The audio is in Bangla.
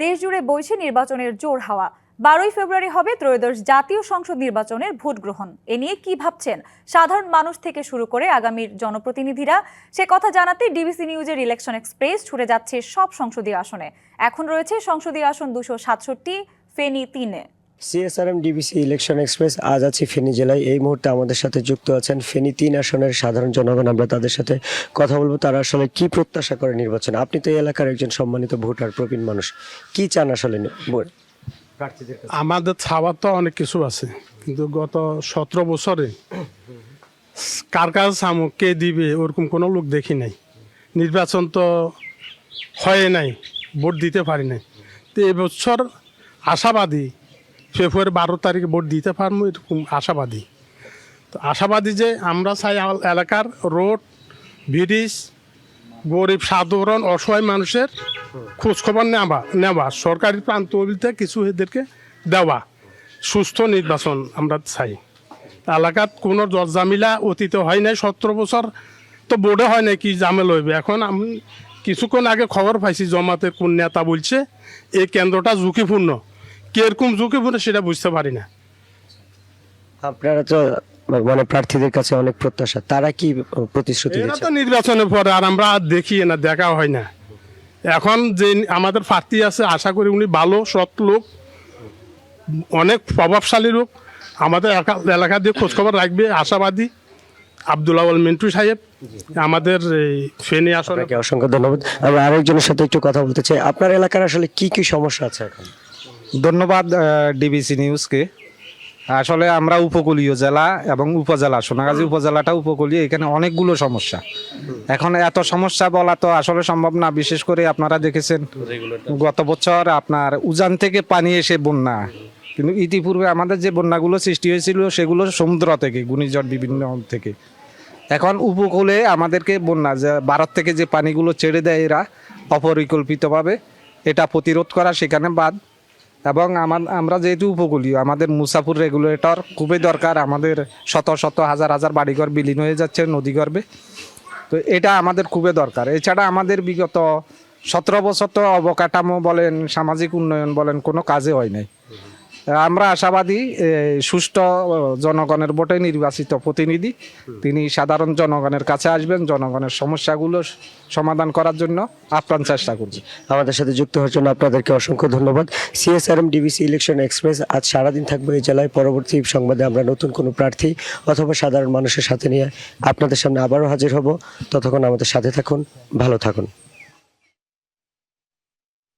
দেশজুড়ে বইছে নির্বাচনের জোর হাওয়া। 12ই ফেব্রুয়ারি হবে ত্রয়োদশ জাতীয় সংসদ নির্বাচনের ভোট গ্রহণ। এ নিয়ে কি ভাবছেন সাধারণ মানুষ থেকে শুরু করে আগামীর জনপ্রতিনিধিরা, সে কথা জানাতে ডিবিসি নিউজের ইলেকশন এক্সপ্রেস ছুটে যাচ্ছে সব সংসদীয় আসনে। এখন রয়েছে সংসদীয় আসন 267, ফেনী 3-এ। সিএসআরএম ডিবিসি ইলেকশন এক্সপ্রেস আজ আছি ফেনী জেলায়। এই মুহূর্তে আমাদের সাথে যুক্ত আছেন ফেনী 3 আসনের সাধারণ জনগণ। আমরা তাদের সাথে কথা বলবো, তারা আসলে কি প্রত্যাশা করে নির্বাচন। আপনি তো এই এলাকার একজন সম্মানিত ভোটার, প্রবীণ মানুষ, কি চান আসলে প্রার্থীদের কাছে? আমাদের ছাওয়ার তো অনেক কিছু আছে, কিন্তু গত 17 বছরে কার কাছে চামো কে দিবে ওরকম কোনো লোক দেখি নাই। নির্বাচন তো হয় নাই, ভোট দিতে পারি নাই। তো এবছর আশাবাদী, ফেব্রুয়ারি 12 তারিখে ভোট দিতে পারবো এরকম আশাবাদী। তো আশাবাদী যে আমরা চাই এলাকার রোড, ব্রিজ, গরিব সাধারণ অসহায় মানুষের খোঁজখবর নেওয়া, সরকারি প্রান্ত বলতে কিছু এদেরকে দেওয়া, সুস্থ নির্বাচন আমরা চাই। এলাকাত কোনো জটঝামেলা অতীত হয় নাই। 17 বছর তো বোর্ডে হয় নাই, কি জামেলা হইবে। এখন আমি কিছুক্ষণ আগে খবর পাইছি জমাতের কোন নেতা বলছে এই কেন্দ্রটা ঝুঁকিপূর্ণ। কিরকম ঝুঁকিপূর্ণ সেটা বুঝতে পারি না। আপনারা তো মানে প্রার্থীদের কাছে অনেক প্রত্যাশা, তারা কি প্রতিশ্রুতি এরা দিচ্ছে? তো নির্বাচনের পরে আর আমরা দেখি না, দেখা হয় না। এখন যে আমাদের প্রার্থী আছে, আশা করি উনি ভালো সৎ লোক, অনেক প্রভাবশালী লোক, আমাদের এলাকা দিয়ে খোঁজখবর রাখবে আশাবাদী। আব্দুল আওয়াল মিন্টু সাহেব আমাদের ফেনী আসলে। অসংখ্য ধন্যবাদ। আমরা আরেকজনের সাথে একটু কথা বলতে চাই। আপনার এলাকার আসলে কি কি সমস্যা আছে এখন? ধন্যবাদ ডিবিসি নিউজকে। আসলে আমরা উপকূলীয় জেলা এবং উপজেলা, সোনাগাজী উপজেলাটা উপকূলীয়, এখানে অনেকগুলো সমস্যা। এখন এত সমস্যা বলা তো আসলে সম্ভব না। বিশেষ করে আপনারা দেখেছেন গত বছর আপনার উজান থেকে পানি এসে বন্যা, কিন্তু ইতিপূর্বে আমাদের যে বন্যাগুলো সৃষ্টি হয়েছিল সেগুলো সমুদ্র থেকে, ঘূর্ণিঝড় বিভিন্ন থেকে। এখন উপকূলে আমাদেরকে বন্যা, যে ভারত থেকে যে পানিগুলো ছেড়ে দেয় এরা অপরিকল্পিতভাবে, এটা প্রতিরোধ করা সেখানে বাদ। এবং আমরা যেহেতু উপকূলীয়, আমাদের মুসাফুর রেগুলেটর খুবই দরকার। আমাদের শত শত হাজার হাজার বাড়িঘর বিলীন হয়ে যাচ্ছে নদীগর্ভে, তো এটা আমাদের খুবই দরকার। এছাড়া আমাদের বিগত 17 বছর তো অবকাঠামো বলেন, সামাজিক উন্নয়ন বলেন, কোনো কাজে হয় নাই। আমরা আশাবাদী সুষ্ঠু জনগণের ভোটে নির্বাচিত প্রতিনিধি, তিনি সাধারণ জনগণের কাছে আসবেন, জনগণের সমস্যাগুলো সমাধান করার জন্য আপ্রাণ চেষ্টা করছি। আমাদের সাথে যুক্ত হওয়ার জন্য আপনাদেরকে অসংখ্য ধন্যবাদ। সিএসআরএম ডিবিসি ইলেকশন এক্সপ্রেস আজ সারাদিন থাকবে এই জেলায়। পরবর্তী সংবাদে আমরা নতুন কোনো প্রার্থী অথবা সাধারণ মানুষের সাথে নিয়ে আপনাদের সামনে আবারও হাজির হব। ততক্ষণ আমাদের সাথে থাকুন, ভালো থাকুন।